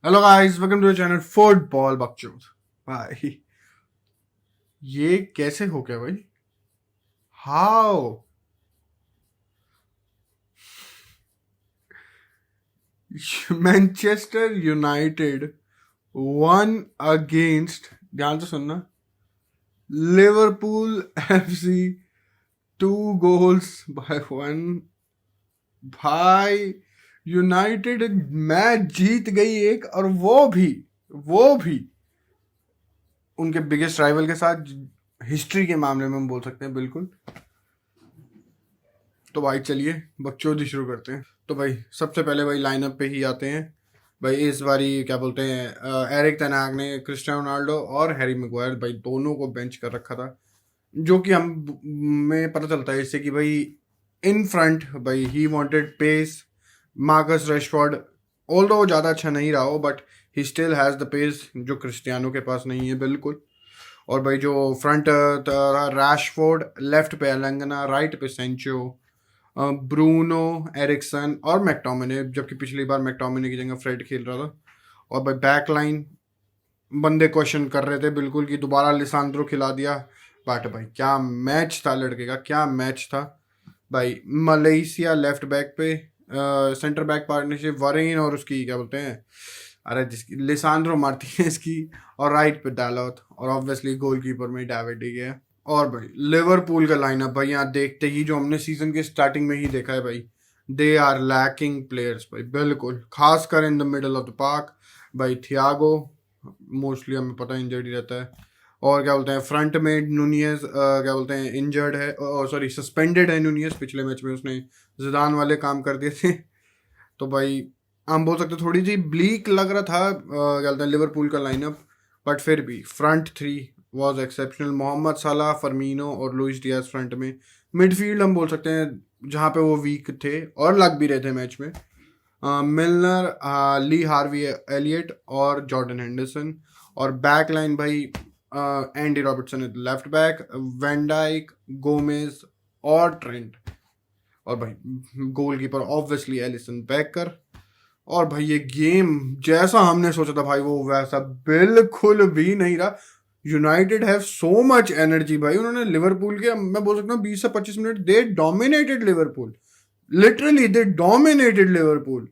Hello guys, welcome to the channel football बकचोद। भाई ये कैसे हो गया भाई? How? Manchester United one against, ध्यान से सुनना, लिवरपूल एफसी, 2 goals by 1। भाई यूनाइटेड मैच जीत गई एक, और वो भी उनके बिगेस्ट राइवल के साथ। हिस्ट्री के मामले में हम बोल सकते हैं बिल्कुल। तो भाई चलिए बकचोदी शुरू करते हैं। तो भाई सबसे पहले भाई लाइनअप पे ही आते हैं। भाई इस बारी क्या बोलते हैं, एरिक टेन हाग ने क्रिस्टियानो रोनाल्डो और हैरी मैगवायर भाई दोनों को बेंच कर रखा था, जो कि हम में पता चलता है इससे कि भाई इन फ्रंट भाई he wanted pace. Marcus Rashford although वो ज़्यादा अच्छा नहीं रहा हो, but he still has the pace जो क्रिस्टियानो के पास नहीं है बिल्कुल। और भाई जो फ्रंट रैशफोर्ड, लेफ्ट पे एलंगना, राइट पे सेंचो, ब्रूनो, एरिक्सन और मैकटोमिने, जबकि पिछली बार मैकटोमिने की जगह फ्रेड खेल रहा था। और भाई बैक लाइन बंदे क्वेश्चन कर रहे थे बिल्कुल कि दोबारा लिसांद्रो खिला दिया, बट भाई क्या मैच था लड़के का, क्या मैच था भाई। मलेशिया लेफ्ट बैक पे, सेंटर बैक पार्टनरशिप वरीन और उसकी क्या बोलते हैं, अरे जिसकी लिसांद्रो मार्टिनेज की, और राइट पे डालोत, और ऑब्वियसली गोलकीपर में डेविड डी गया। और भाई लिवरपूल का लाइनअप भाई यहाँ देखते ही जो हमने सीजन के स्टार्टिंग में ही देखा है भाई, दे आर लैकिंग प्लेयर्स भाई बिल्कुल, खासकर in the middle of the park. भाई थियागो मोस्टली हमें पता है इंजर्ड ही रहता है, और क्या बोलते हैं फ्रंट में नूनियस क्या बोलते हैं इंजर्ड है, सॉरी सस्पेंडेड है नूनियस, पिछले मैच में उसने जिदान वाले काम कर दिए थे। तो भाई हम बोल सकते थोड़ी सी ब्लीक लग रहा था क्या बोलते हैं लिवरपूल का लाइनअप, बट फिर भी front three was exceptional. Mohamed Salah, Firmino और लुइस डियाज फ्रंट में। मिडफील्ड हम बोल सकते हैं जहाँ पे वो वीक थे और लग भी रहे थे मैच में, मिलनर, ली हार्वी एलियट और जॉर्डन हेंडरसन। और बैक लाइन भाई Andy Robertson left back, van Dijk, Gomez और ट्रेंट। और भाई गोलकीपर ऑब्वियसली एलिसन बेकर। और भाई ये गेम जैसा हमने सोचा था भाई वो वैसा बिल्कुल भी नहीं रहा। United have so much energy भाई, उन्होंने लिवरपूल के, मैं बोल सकता हूँ 20 से 25 minute they dominated Liverpool, literally they dominated Liverpool.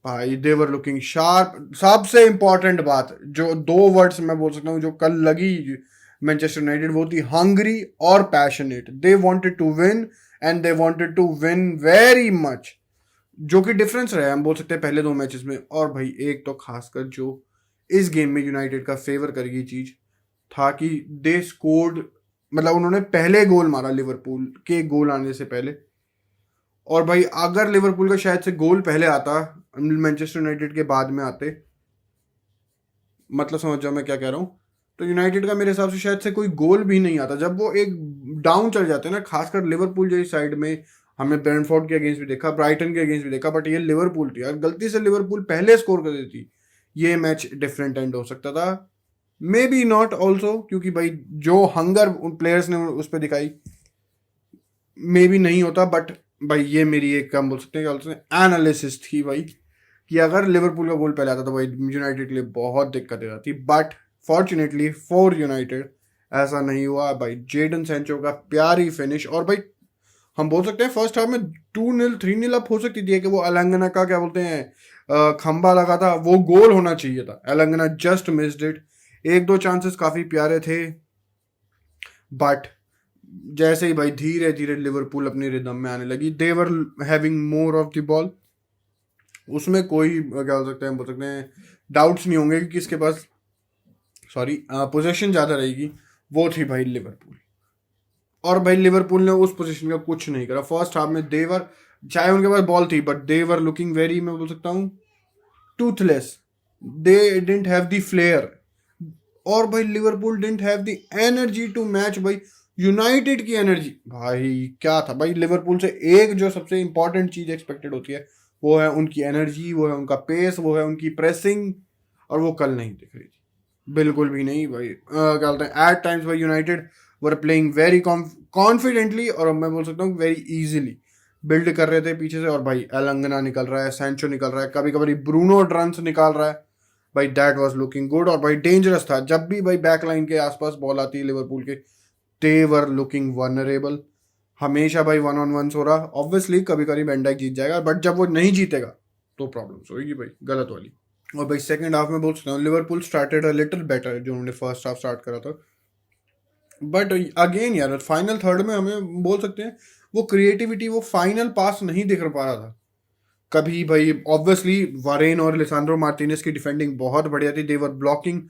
भाई दे वर लुकिंग शार्प। सबसे इंपॉर्टेंट बात जो दो वर्ड्स मैं बोल सकता हूँ जो कल लगी मैनचेस्टर यूनाइटेड, वो थी हंग्री और passionate. They wanted to win and they wanted to win very much, जो कि डिफरेंस रहा है हम बोल सकते हैं पहले दो मैचेस में। और भाई एक तो खासकर जो इस गेम में यूनाइटेड का फेवर करेगी चीज था कि दे स्कोर्ड, मतलब उन्होंने पहले गोल मारा लिवरपूल के गोल आने से पहले। और भाई अगर लिवरपूल का शायद से गोल पहले आता, मैनचेस्टर यूनाइटेड के बाद में आते, मतलब समझ जाओ मैं क्या कह रहा हूँ, तो यूनाइटेड का मेरे हिसाब से शायद से कोई गोल भी नहीं आता जब वो एक डाउन चल जाते हैं ना, खासकर लिवरपूल जैसी साइड में। हमने ब्रेंटफोर्ड के अगेंस्ट भी देखा, ब्राइटन के अगेंस्ट भी देखा, बट ये लिवरपूल थी, अगर गलती से लिवरपूल पहले स्कोर कर देती ये मैच डिफरेंट एंड हो सकता था। मे बी नॉट ऑल्सो, क्योंकि भाई जो हंगर उन प्लेयर्स ने उस पर दिखाई मे बी नहीं होता। बट भाई ये मेरी एक काम बोल सकते हैं एनालिसिस थी भाई, कि अगर लिवरपूल का गोल पहले आता तो भाई यूनाइटेड के लिए बहुत दिक्कतें आती, बट फॉर्चुनेटली फॉर यूनाइटेड ऐसा नहीं हुआ भाई। जेडन सैंचो का प्यारी फिनिश, और भाई हम बोल सकते हैं फर्स्ट हाफ में 2-0 3-0 अप हो सकती थी कि वो अलंगना का क्या बोलते हैं खंबा लगा था, वो गोल होना चाहिए था, अलंगना जस्ट मिस्ड इट। एक दो चांसेस काफी प्यारे थे, बट जैसे ही भाई धीरे धीरे लिवरपूल अपनी रिदम में आने लगी, they were having more of the ball, उसमें कोई क्या बोल सकते हैं डाउट्स नहीं होंगे कि किसके पास सॉरी पोजीशन ज़्यादा रहेगी, वो थी भाई लिवरपूल। और भाई लिवरपूल ने उस पोजीशन का कुछ नहीं करा फर्स्ट हाफ में। देवर, चाहे उनके पास बॉल थी, बट देवर लुकिंग वेरी, मैं बोल सकता हूँ toothless. They didn't have the flair, और भाई Liverpool didn't have the energy to match भाई यूनाइटेड की एनर्जी। भाई क्या था भाई, लिवरपूल से एक जो सबसे इंपॉर्टेंट चीज एक्सपेक्टेड होती है वो है उनकी एनर्जी, वो है उनका पेस, वो है उनकी प्रेसिंग, और वो कल नहीं दिख रही थी बिल्कुल भी नहीं भाई। क्या बोलते हैं एट टाइम्स भाई United were playing very confidently, और मैं बोल सकता हूँ वेरी इजीली बिल्ड कर रहे थे पीछे से। और भाई एलंगना निकल रहा है, सैंचो निकल रहा है, कभी कभी ब्रूनो रन्स निकाल रहा है, भाई दैट वाज लुकिंग गुड और भाई डेंजरस था। जब भी भाई बैक लाइन के आसपास बॉल आती है लिवरपूल के, दे वर लुकिंग वनरेबल। हमेशा भाई 1-on-1 हो रहा। ऑब्वियसली कभी कभी वैन डाइक जीत जाएगा, बट जब वो नहीं जीतेगा तो प्रॉब्लम्स होगी भाई, गलत वाली। और भाई सेकंड हाफ में बोल सकता हूँ Liverpool started a little better जो उन्होंने फर्स्ट हाफ स्टार्ट करा था। बट अगेन यार फाइनल थर्ड में हमें बोल सकते हैं वो क्रिएटिविटी, वो फाइनल पास नहीं दिख पा रहा था कभी भाई। ऑब्वियसली वारेन और लिसांड्रो मार्टिनेज की डिफेंडिंग बहुत बढ़िया थी। They were blocking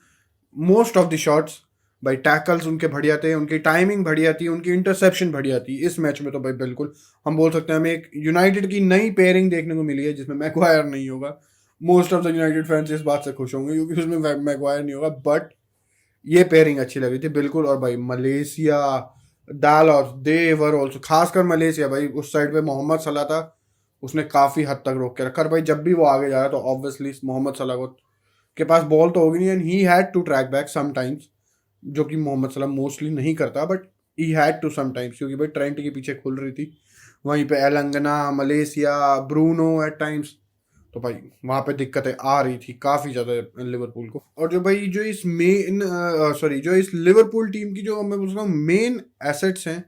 most of the shots भाई। टैकल्स उनके बढ़िया थे, उनकी टाइमिंग बढ़िया थी, उनकी इंटरसेप्शन बढ़िया थी। इस मैच में तो भाई बिल्कुल हम बोल सकते हैं हमें एक यूनाइटेड की नई पेयरिंग देखने को मिली है जिसमें मैगवायर नहीं होगा। Most of the United fans इस बात से खुश होंगे क्योंकि उसमें मैगवायर नहीं होगा, बट ये पेयरिंग अच्छी लग रही थी बिल्कुल। और भाई मलेशिया डालॉस दे वर ऑल्सो, खासकर मलेशिया भाई उस साइड पे मोहम्मद सलाह था, उसने काफी हद तक रोक के रखा। और भाई जब भी वो आगे जा रहा तो ऑब्वियसली मोहम्मद सलाह को के पास बॉल तो होगी नहीं and he had to track back sometimes, जो कि मोहम्मद सलाह मोस्टली नहीं करता, but he had to sometimes क्योंकि भाई ट्रेंट के पीछे खुल रही थी। वहीं पे एलंगना, मलेशिया, ब्रूनो एट टाइम्स, तो भाई वहाँ पे दिक्कतें आ रही थी काफ़ी ज़्यादा लिवरपूल को। और जो भाई जो इस मेन जो इस लिवरपूल टीम की जो मैं बोल रहा हूँ मेन एसेट्स हैं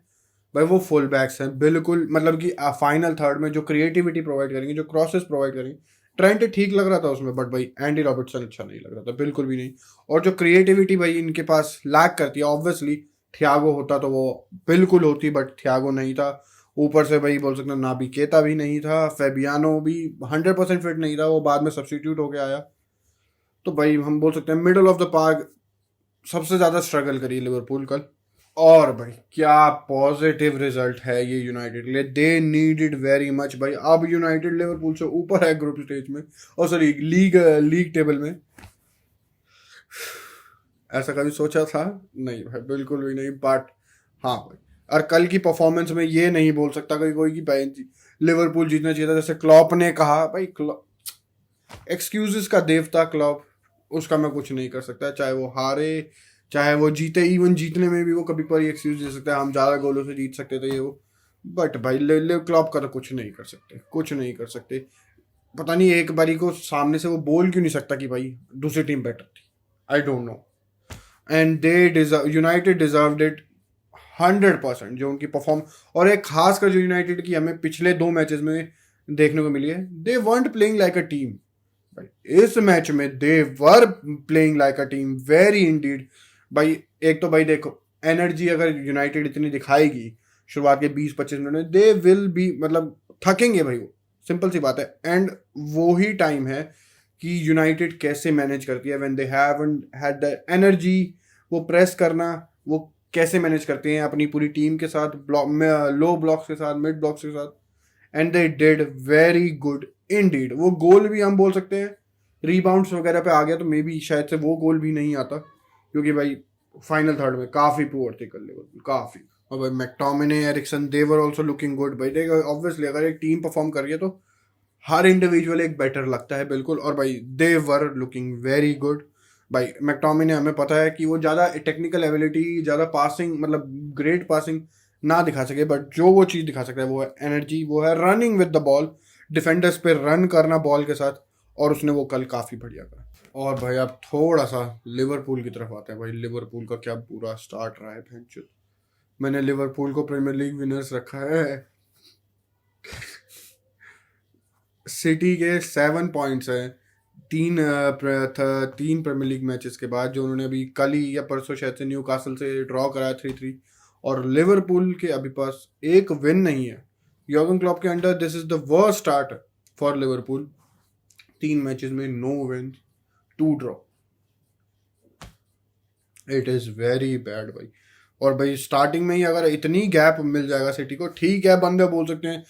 भाई, वो फुल बैक्स हैं बिल्कुल। मतलब कि फाइनल थर्ड में जो क्रिएटिविटी प्रोवाइड करेंगे, जो क्रॉसेस प्रोवाइड करेंगे, ट्रेंट ठीक लग रहा था उसमें, बट भाई एंडी रॉबर्टसन अच्छा नहीं लग रहा था बिल्कुल भी नहीं। और जो क्रिएटिविटी भाई इनके पास लैक करती है, ऑब्वियसली थियागो होता तो वो बिल्कुल होती, बट थियागो नहीं था। ऊपर से भाई बोल सकते हैं नाबी केता भी नहीं था, फेबियानो भी 100% फिट नहीं था, वो बाद में सब्स्टिट्यूट होके आया। तो भाई हम बोल सकते हैं मिडल ऑफ द पार्क सबसे ज़्यादा स्ट्रगल करी लिवरपूल कल। और भाई क्या पॉजिटिव रिजल्ट है ये यूनाइटेड के लिए, they need it very much भाई। अब यूनाइटेड लिवरपूल से ऊपर है ग्रुप स्टेज में, और सॉरी लीग टेबल में। ऐसा कभी सोचा था नहीं भाई, बिल्कुल भी नहीं। बट हाँ भाई, और कल की परफॉर्मेंस में ये नहीं बोल सकता कोई कि भाई लिवरपूल जीतना चाहिए था। जैसे क्लॉप ने कहा भाई, एक्सक्यूजेस का देवता क्लॉप, उसका मैं कुछ नहीं कर सकता। चाहे वो हारे चाहे वो जीते, इवन जीतने में भी वो कभी कभी एक्सक्यूज दे सकता है, हम ज़्यादा गोलों से जीत सकते थे ये वो। बट भाई लिव क्लॉप का तो कुछ नहीं कर सकते, कुछ नहीं कर सकते। पता नहीं एक बारी को सामने से वो बोल क्यों नहीं सकता कि भाई दूसरी टीम बेटर थी। I don't know. And they deserve, United deserved it 100%। जो उनकी परफॉर्म, और एक खासकर जो यूनाइटेड की हमें पिछले 2 मैचेस में देखने को मिली है, they weren't playing like a team. भाई इस मैच में they were playing like a team very indeed भाई। एक तो भाई देखो एनर्जी अगर यूनाइटेड इतनी दिखाएगी शुरुआत के 20-25 मिनट में, दे विल बी, मतलब थकेंगे भाई वो, सिंपल सी बात है। एंड वो ही टाइम है कि यूनाइटेड कैसे मैनेज करती है when they haven't had the energy, वो प्रेस करना, वो कैसे मैनेज करते हैं अपनी पूरी टीम के साथ, ब्लॉक में लो ब्लॉक्स के साथ, मिड ब्लॉक्स के साथ। And they did very good indeed. वो गोल भी हम बोल सकते हैं रीबाउंड्स वगैरह पे आ गया तो मे बी शायद से वो गोल भी नहीं आता, क्योंकि भाई फाइनल थर्ड में काफ़ी पुअर थे कल लिवरपूल, काफ़ी। और भाई McTominay, Eriksen, they were also looking good भाई। देखो ऑब्वियसली अगर एक टीम परफॉर्म कर रही है तो हर इंडिविजुअल एक बेटर लगता है बिल्कुल। और भाई दे वर लुकिंग वेरी गुड भाई। मैकटोमिने हमें पता है कि वो ज़्यादा टेक्निकल एबिलिटी, ज़्यादा पासिंग, मतलब ग्रेट पासिंग ना दिखा सके, बट जो वो चीज़ दिखा सकता है वो है एनर्जी, वो है running with the ball, defenders पे रन करना बॉल के साथ, और उसने वो कल काफ़ी बढ़िया करा। और भाई अब थोड़ा सा लिवरपूल की तरफ आते हैं भाई। लिवरपूल का क्या बुरा स्टार्ट रहा है भैंचोद। मैंने लिवरपूल को प्रीमियर लीग विनर्स रखा है। सिटी के 7 पॉइंट्स हैं, तीन प्रीमियर लीग मैचेस के बाद, जो उन्होंने अभी कल ही या परसों शायद से न्यू कासल से ड्रॉ कराया 3-3। और लिवरपूल के अभी पास एक विन नहीं है यॉर्गन क्लॉप के under. This is the worst start for Liverpool. 3 matches में no win, 2 draw. It is very bad भाई। और भाई स्टार्टिंग में ही अगर इतनी गैप मिल जाएगा सिटी को, ठीक है बंदे बोल सकते हैं,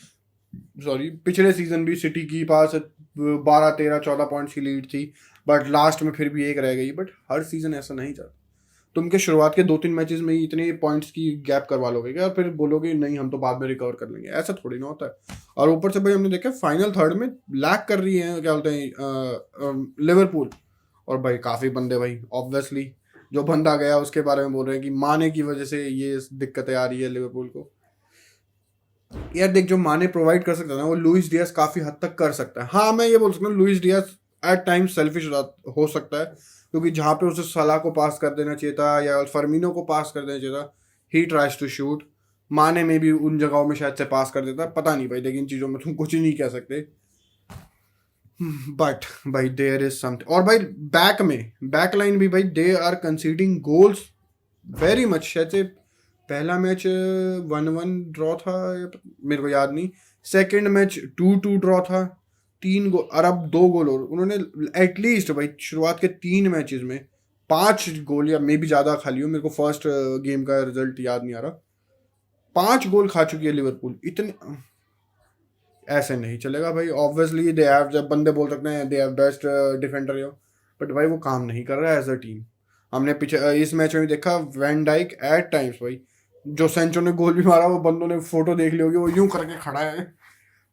सॉरी पिछले सीजन भी सिटी की पास 12-13-14 पॉइंट्स की लीड थी, बट लास्ट में फिर भी एक रह गई। बट हर सीजन ऐसा नहीं जाता, तुम के शुरुआत के 2-3 मैचेस में ही इतने पॉइंट्स की गैप करवा लोगे क्या, और फिर बोलोगे नहीं हम तो बाद में रिकवर कर लेंगे, ऐसा थोड़ी ना होता है। और ऊपर से भाई हमने देखा फाइनल थर्ड में लैक कर रही है, क्या बोलते हैं, लिवरपूल। और भाई काफ़ी बंदे भाई ऑब्वियसली जो बंदा गया उसके बारे में बोल रहे हैं कि माने की वजह से ये दिक्कतें आ रही है लिवरपूल को। यार देख, जो माने प्रोवाइड कर सकता है ना वो लुइस डियास काफ़ी हद तक कर सकता है। हाँ मैं ये बोल सकता हूँ Luis Diaz at times selfish हो सकता है, क्योंकि जहाँ पे उसे सलाह को पास कर देना चाहिए था या फर्मिनो को पास कर देना चाहिए था, ही ट्राइज टू शूट। माने में भी उन जगहों में शायद से पास कर देता, पता नहीं भाई, लेकिन चीज़ों में तुम कुछ ही नहीं कह सकते। बट भाई देयर इज समथिंग। और भाई बैक लाइन भी भाई they are conceding goals very much. शायद से पहला मैच 1-1 ड्रॉ था, मेरे को याद नहीं। सेकंड मैच 2-2 ड्रॉ था, 3 गोल, और अब 2 गोल। और उन्होंने एटलीस्ट भाई शुरुआत के 3 मैचेस में 5 गोल या मे भी ज़्यादा खा लियो, मेरे को फर्स्ट गेम का रिजल्ट याद नहीं आ रहा। 5 गोल खा चुकी है लिवरपूल। इतने ऐसे नहीं चलेगा भाई। ऑब्वियसली दे हैव, जब बंदे बोल सकते हैं they have best defender yo, but भाई वो काम नहीं कर रहा है एज अ टीम। हमने पीछे इस मैच में भी देखा, वैन डाइक एट टाइम्स भाई, जो सेंचो ने गोल भी मारा, वो बंदों ने फोटो देख ली होगी, वो यूं करके खड़ा है।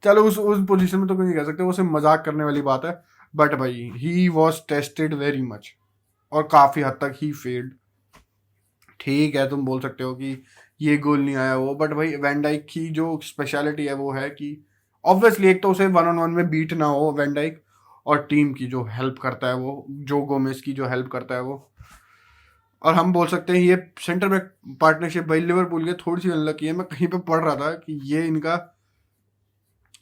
चलो उस पोजीशन में तो कोई नहीं कह सकते, वो सिर्फ मजाक करने वाली बात है। बट भाई he was tested very much, और काफ़ी हद तक ही फेल्ड। ठीक है, तुम बोल सकते हो कि ये गोल नहीं आया वो, बट भाई वैन डाइक की जो स्पेशलिटी है वो है कि ऑब्वियसली एक तो उसे 1-on-1 में बीट ना हो वैन डाइक, और टीम की जो हेल्प करता है वो, जो गोमेस की जो हेल्प करता है वो। और हम बोल सकते हैं ये सेंटर बैक पार्टनरशिप भाई लिवरपूल के थोड़ी सी अनलकी है। मैं कहीं पे पढ़ रहा था कि ये इनका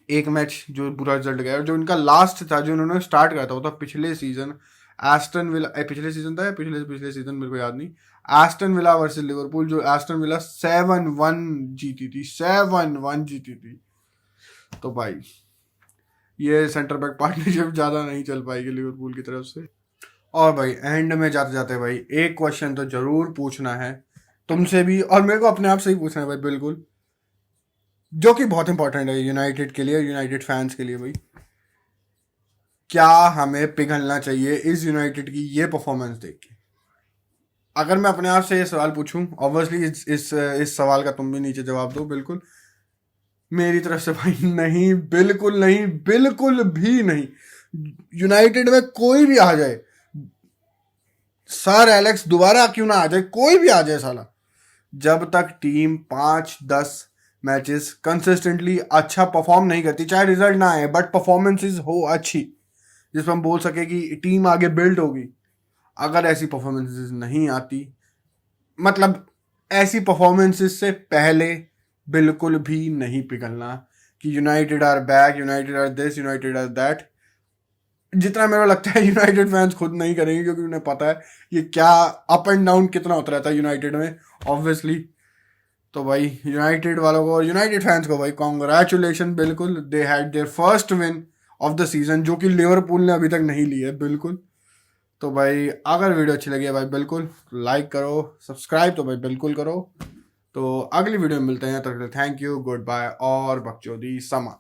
एक मैच जो बुरा रिजल्ट गया, जो इनका लास्ट था जो उन्होंने स्टार्ट करा था, वो था पिछले सीजन एस्टन विला, पिछले सीजन था या पिछले सीजन मेरे को याद नहीं, एस्टन विला वर्सेस लिवरपूल, जो एस्टन विला 7-1 जीती थी, 7-1 जीती थी। तो भाई ये सेंटर बैक पार्टनरशिप ज़्यादा नहीं चल पाएगी लिवरपूल की तरफ से। और भाई एंड में जाते जाते भाई एक क्वेश्चन तो जरूर पूछना है तुमसे भी, और मेरे को अपने आप से ही पूछना है भाई, बिल्कुल, जो कि बहुत इंपॉर्टेंट है यूनाइटेड के लिए, यूनाइटेड फैंस के लिए भाई। क्या हमें पिघलना चाहिए इस यूनाइटेड की ये परफॉर्मेंस देख के? अगर मैं अपने आप से ये सवाल पूछूं, ऑब्वियसली इस सवाल का तुम भी नीचे जवाब दो बिल्कुल, मेरी तरफ से भाई नहीं, बिल्कुल नहीं, बिल्कुल भी नहीं। यूनाइटेड में कोई भी आ जाए, सर एलेक्स दोबारा क्यों ना आ जाए, कोई भी आ जाए साला, जब तक टीम 5-10 मैचेस कंसिस्टेंटली अच्छा परफॉर्म नहीं करती, चाहे रिजल्ट ना आए बट परफॉर्मेंसेस हो अच्छी, जिसमें हम बोल सके कि टीम आगे बिल्ड होगी, अगर ऐसी परफॉर्मेंसेस नहीं आती, मतलब ऐसी परफॉर्मेंसेस से पहले बिल्कुल भी नहीं पिघलना कि United are back, United are this, United are that. जितना मेरे को लगता है यूनाइटेड फैंस खुद नहीं करेंगे, क्योंकि उन्हें पता है ये क्या अप एंड डाउन कितना होता रहता है यूनाइटेड में, ऑब्वियसली। तो भाई यूनाइटेड वालों को और यूनाइटेड फैंस को भाई कॉन्ग्रेचुलेशन, बिल्कुल, they had there first win of the season, जो कि लिवरपूल ने अभी तक नहीं ली है, बिल्कुल। तो भाई अगर वीडियो अच्छी लगी है भाई बिल्कुल लाइक करो, सब्सक्राइब तो भाई बिल्कुल करो। तो अगली वीडियो में मिलते हैं, तब तक थैंक यू, गुड बाय और बकचोदी समा।